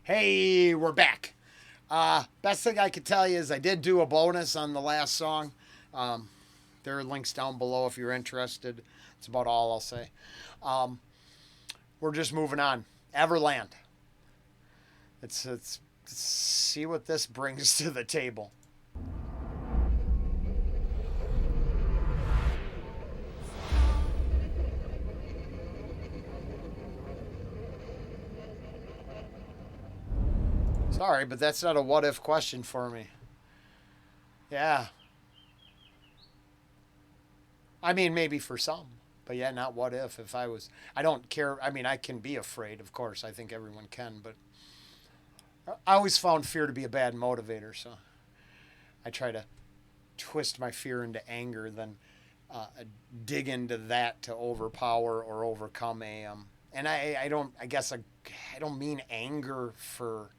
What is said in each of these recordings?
Hey, we're back. Best thing I could tell you is I did do a bonus on the last song. There are links down below if you're interested. That's about all I'll say. We're just moving on. Everland. Let's see what this brings to the table. Sorry, but that's not a what if question for me. Yeah. I mean, maybe for some. But yeah, not what if I was. I don't care. I mean, I can be afraid, of course. I think everyone can. But I always found fear to be a bad motivator. So I try to twist my fear into anger, then dig into that to overpower or overcome a. And I don't. I guess I don't mean anger for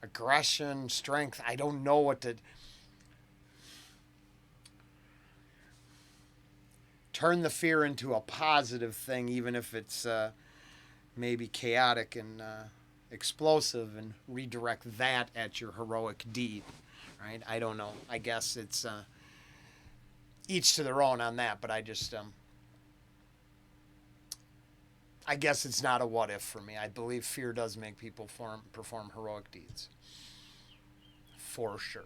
aggression, strength. I don't know what to turn the fear into a positive thing, even if it's maybe chaotic and explosive, and redirect that at your heroic deed. Right? I don't know. I guess it's each to their own on that, but I guess it's not a what if for me. I believe fear does make people perform heroic deeds. For sure.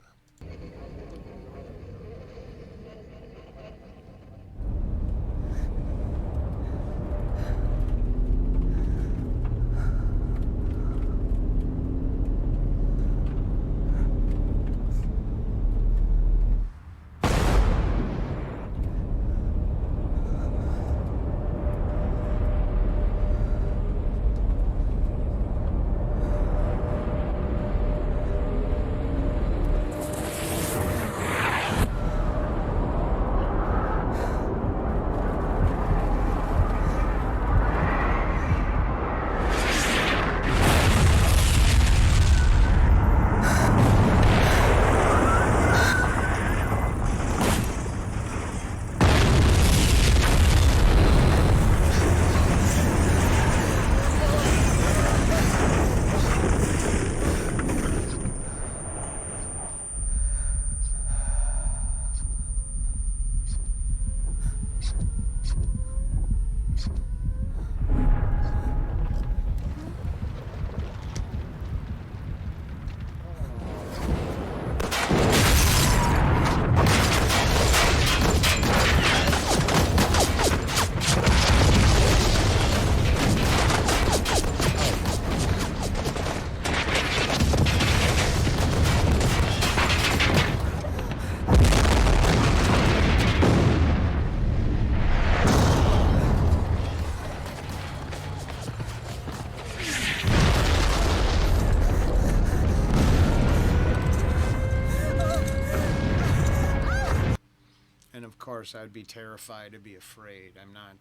Of course, I'd be terrified to be afraid. I'm not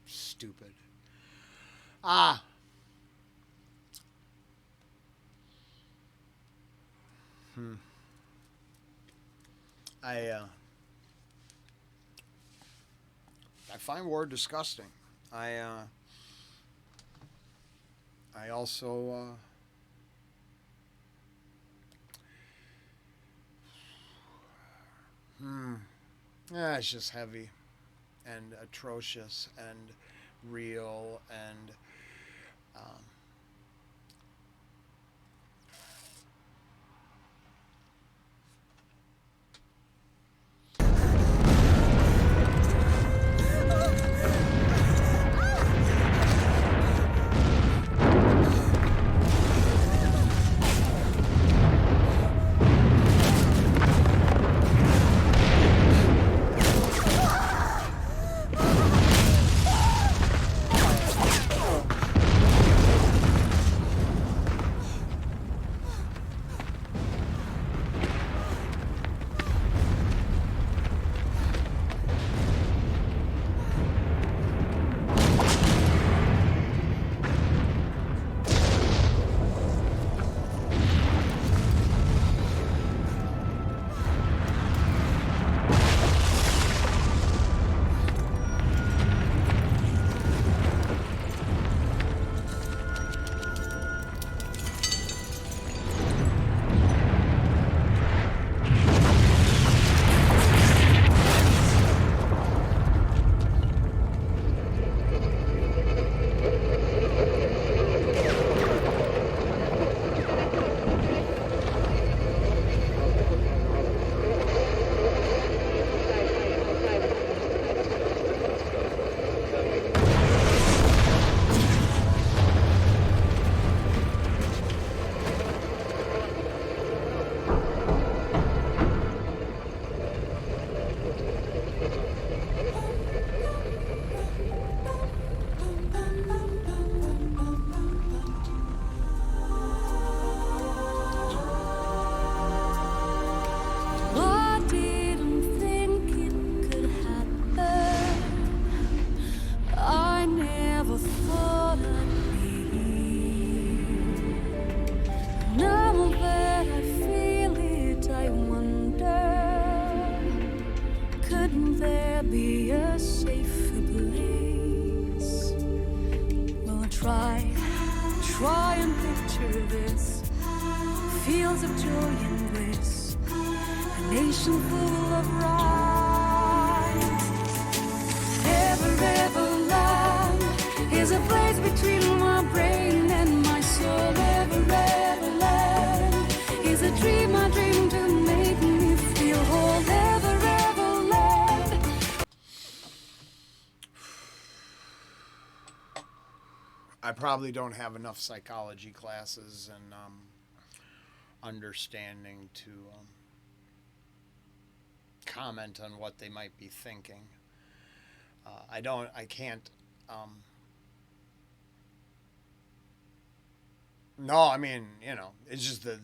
stupid. Ah. I find war disgusting. I also yeah, it's just heavy and atrocious and real and try and picture this. Fields of joy and bliss, a nation full of rhyme. Everland is a place between my brain and my soul. Everland is a dream I dream to make me feel whole. Everland. I probably don't have enough psychology classes and understanding to comment on what they might be thinking. I can't. No, I mean, it's just the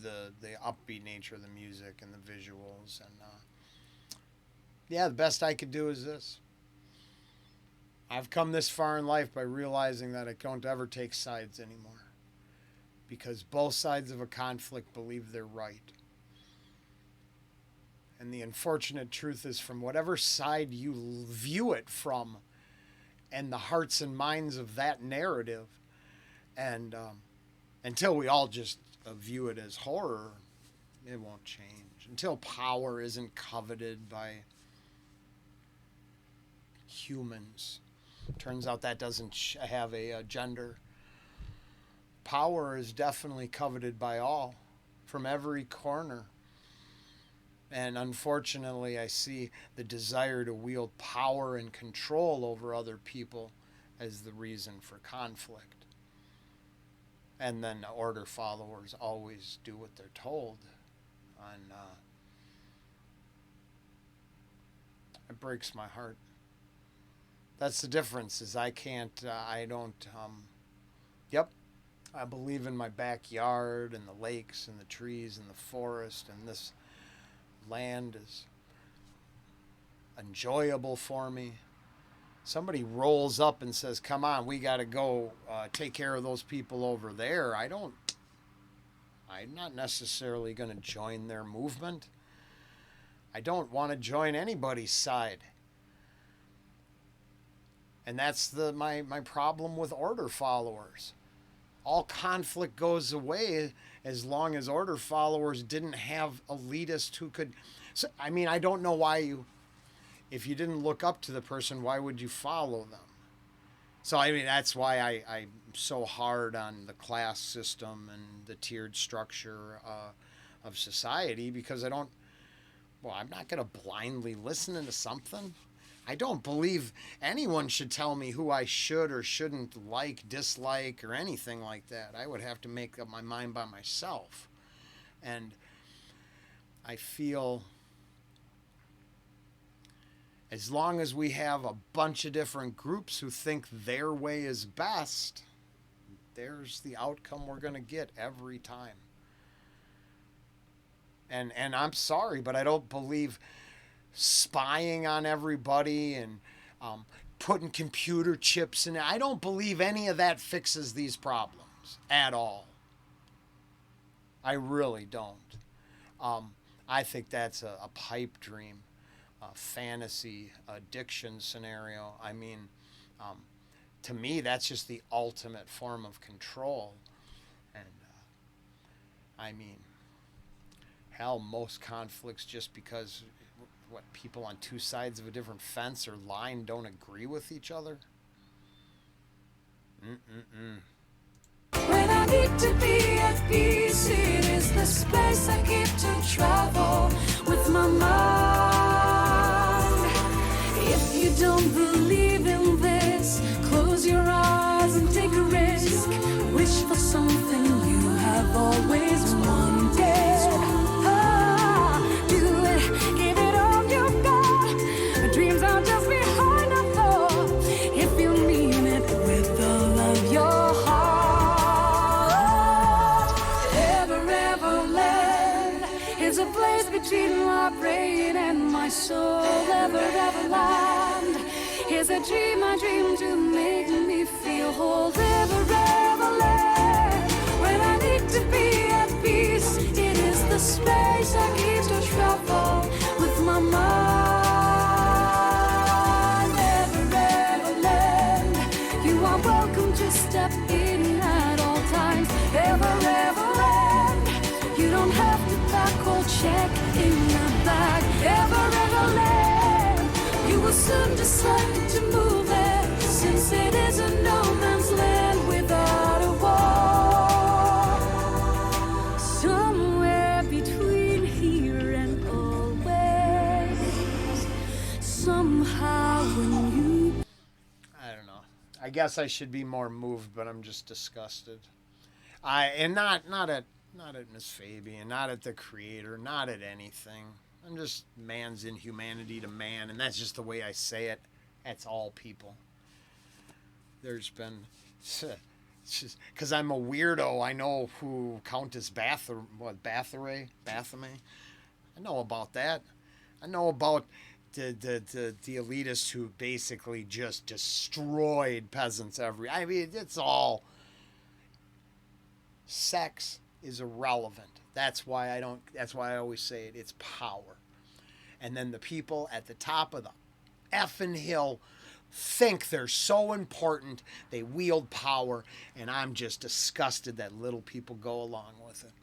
upbeat nature of the music and the visuals. And yeah, the best I could do is this. I've come this far in life by realizing that I don't ever take sides anymore. Because both sides of a conflict believe they're right. And the unfortunate truth is, from whatever side you view it from, and the hearts and minds of that narrative, and until we all just view it as horror, it won't change. Until power isn't coveted by humans. Turns out that doesn't have a gender. Power is definitely coveted by all, from every corner. And unfortunately, I see the desire to wield power and control over other people as the reason for conflict. And then the order followers always do what they're told. And it breaks my heart. That's the difference, is I believe in my backyard and the lakes and the trees and the forest, and this land is enjoyable for me. Somebody rolls up and says, come on, we got to go take care of those people over there. I'm not necessarily going to join their movement. I don't want to join anybody's side. And that's my problem with order followers. All conflict goes away as long as order followers didn't have elitists who could. So, I mean, I don't know why if you didn't look up to the person, why would you follow them? So, I mean, that's why I'm so hard on the class system and the tiered structure of society, because I'm not going to blindly listen to something. I don't believe anyone should tell me who I should or shouldn't like, dislike, or anything like that. I would have to make up my mind by myself. And I feel as long as we have a bunch of different groups who think their way is best, there's the outcome we're going to get every time. And I'm sorry, but I don't believe spying on everybody and putting computer chips in it. I don't believe any of that fixes these problems at all. I really don't. I think that's a pipe dream, a fantasy, addiction scenario. I mean, to me, that's just the ultimate form of control. And I mean, hell, most conflicts just because people on two sides of a different fence or line don't agree with each other? When I need to be at peace, it is the space I keep to travel with my mind. If you don't believe in this, close your eyes and take a risk. Wish for something you have always wanted. Between my brain and my soul, Everland is a dream I dream to make me feel whole. Everland, when I need to be at peace, it is the space I keep to travel with my mind. Everland, you are welcome to step in at all times. check in the bag. Ever land, you will soon decide to move there, since it is a no man's land without a wall. Somewhere between here and always, somehow when you... I don't know. I guess I should be more moved, but I'm just disgusted. Not at Miss Fabian, not at the creator, not at anything. I'm just man's inhumanity to man, and that's just the way I say it. That's all people. There's been, because I'm a weirdo. I know who Countess Bathory. I know about that. I know about the elitists who basically just destroyed peasants I mean, it's all. Sex is irrelevant. That's why I always say it. It's power. And then the people at the top of the effing hill think they're so important. They wield power, and I'm just disgusted that little people go along with it.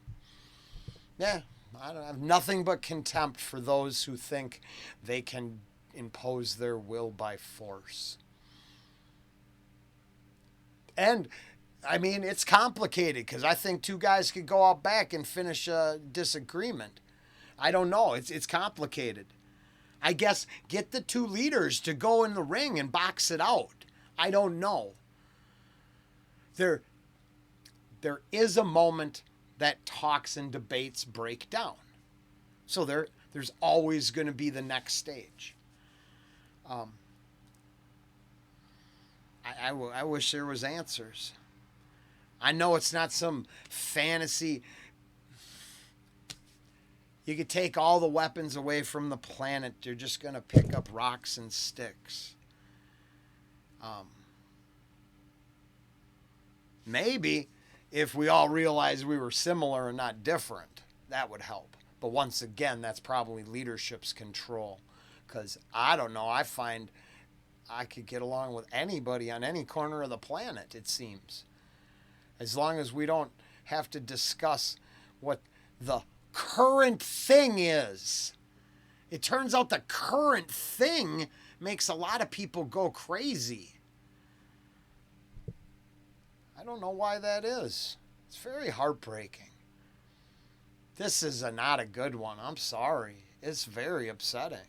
Yeah, I don't have nothing but contempt for those who think they can impose their will by force. And I mean, it's complicated because I think two guys could go out back and finish a disagreement. I don't know. It's complicated. I guess get the two leaders to go in the ring and box it out. I don't know. There is a moment that talks and debates break down. So there's always going to be the next stage. I wish there was answers. I know it's not some fantasy. You could take all the weapons away from the planet. You're just going to pick up rocks and sticks. Maybe if we all realized we were similar and not different, that would help. But once again, that's probably leadership's control. Because I don't know, I find I could get along with anybody on any corner of the planet, it seems. As long as we don't have to discuss what the current thing is. It turns out the current thing makes a lot of people go crazy. I don't know why that is. It's very heartbreaking. This is not a good one. I'm sorry. It's very upsetting.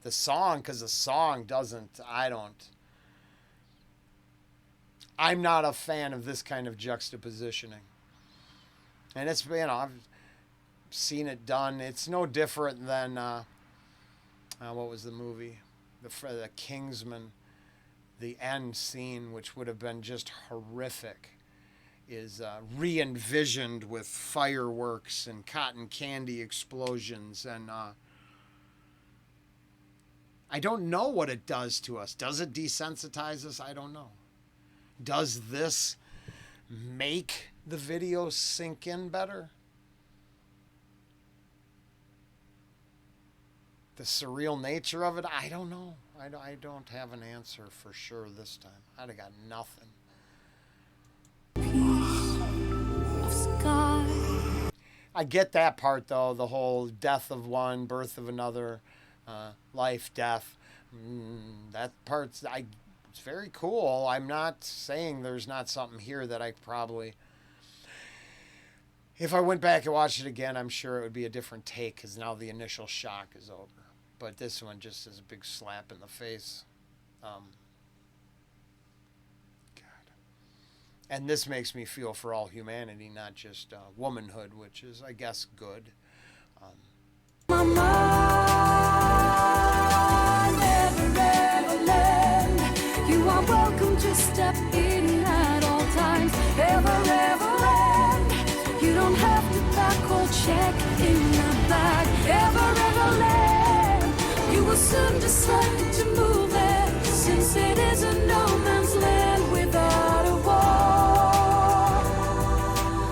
The song, because the song doesn't, I'm not a fan of this kind of juxtapositioning. And it's, I've seen it done. It's no different than, what was the movie? The Kingsman. The end scene, which would have been just horrific, is re-envisioned with fireworks and cotton candy explosions. And I don't know what it does to us. Does it desensitize us? I don't know. Does this make the video sink in better? The surreal nature of it? I don't know. I don't have an answer for sure this time. I'd have got nothing. Of sky. I get that part, though. The whole death of one, birth of another, life, death. That part's... It's very cool. I'm not saying there's not something here that I probably... If I went back and watched it again, I'm sure it would be a different take because now the initial shock is over. But this one just is a big slap in the face. God. And this makes me feel for all humanity, not just womanhood, which is, I guess, good. My mind never ever land. You are welcome to step in at all times. Ever land. You don't have to back or check in the back. Ever land. You will soon decide to move there, since it is a no man's land without a wall.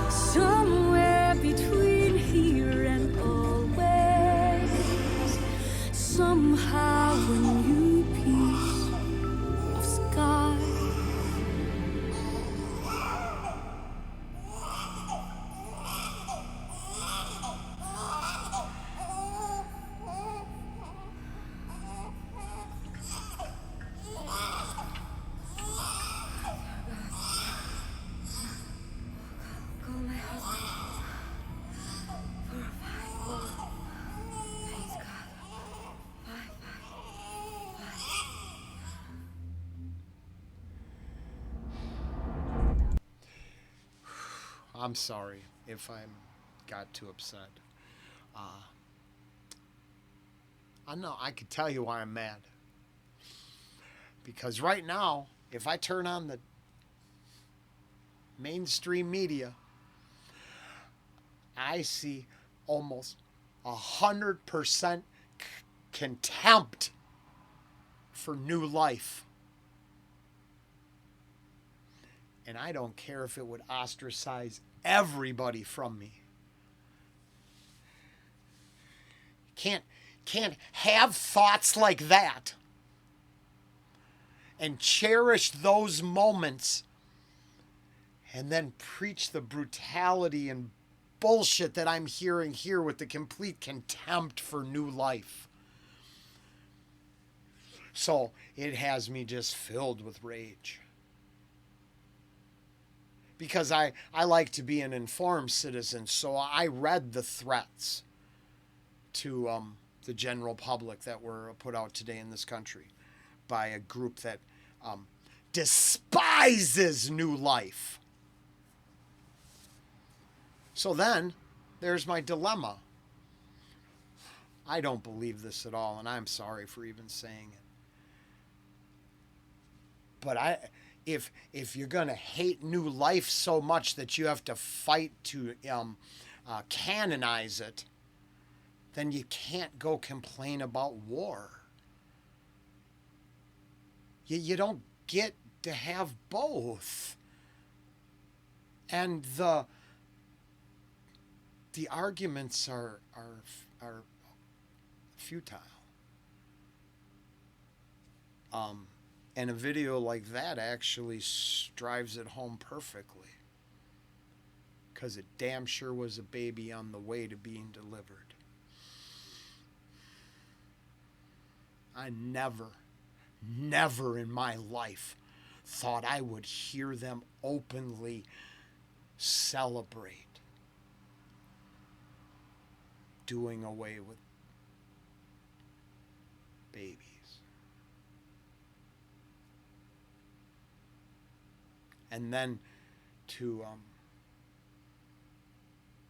Somewhere between here and always, somehow a new piece of sky. I'm sorry if I got too upset. I know I could tell you why I'm mad. Because right now, if I turn on the mainstream media, I see almost 100% contempt for new life. And I don't care if it would ostracize everybody from me. Can't have thoughts like that and cherish those moments and then preach the brutality and bullshit that I'm hearing here with the complete contempt for new life. So it has me just filled with rage. Because I like to be an informed citizen, so I read the threats to the general public that were put out today in this country by a group that despises new life. So then, there's my dilemma. I don't believe this at all, and I'm sorry for even saying it. But if you're gonna hate new life so much that you have to fight to canonize it, then you can't go complain about war. You don't get to have both. And the arguments are futile. And a video like that actually drives it home perfectly. Because it damn sure was a baby on the way to being delivered. I never in my life thought I would hear them openly celebrate doing away with babies. And then to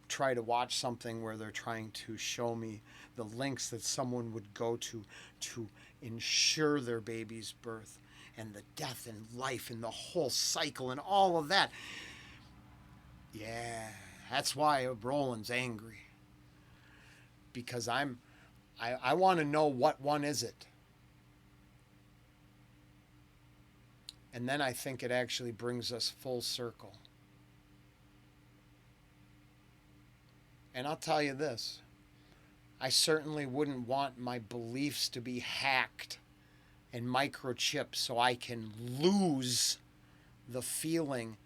try to watch something where they're trying to show me the links that someone would go to ensure their baby's birth and the death and life and the whole cycle and all of that. Yeah, that's why Rollen's angry. Because I want to know what one is it. And then I think it actually brings us full circle. And I'll tell you this. I certainly wouldn't want my beliefs to be hacked and microchipped so I can lose the feeling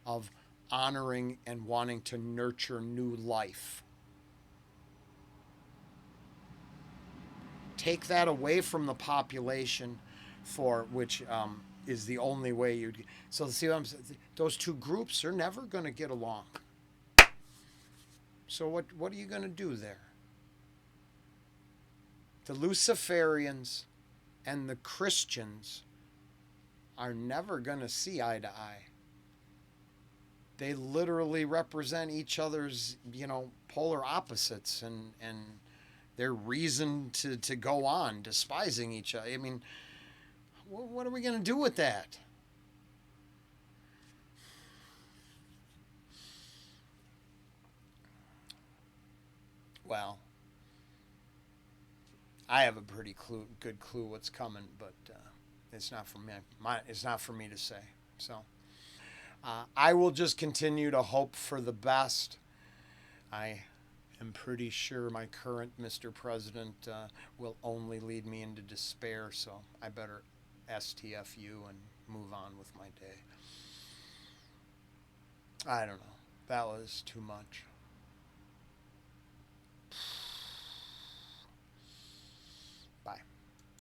of honoring and wanting to nurture new life. Take that away from the population, for which is the only way you'd. So see what I'm saying? Those two groups are never going to get along. So what are you going to do there? The Luciferians and the Christians are never going to see eye to eye. They literally represent each other's, polar opposites and their reason to go on despising each other. I mean, what are we going to do with that? Well, I have a pretty good clue what's coming, but it's not for me. It's not for me to say. So I will just continue to hope for the best. I am pretty sure my current Mr. President will only lead me into despair, so I better STFU and move on with my day. I don't know. That was too much.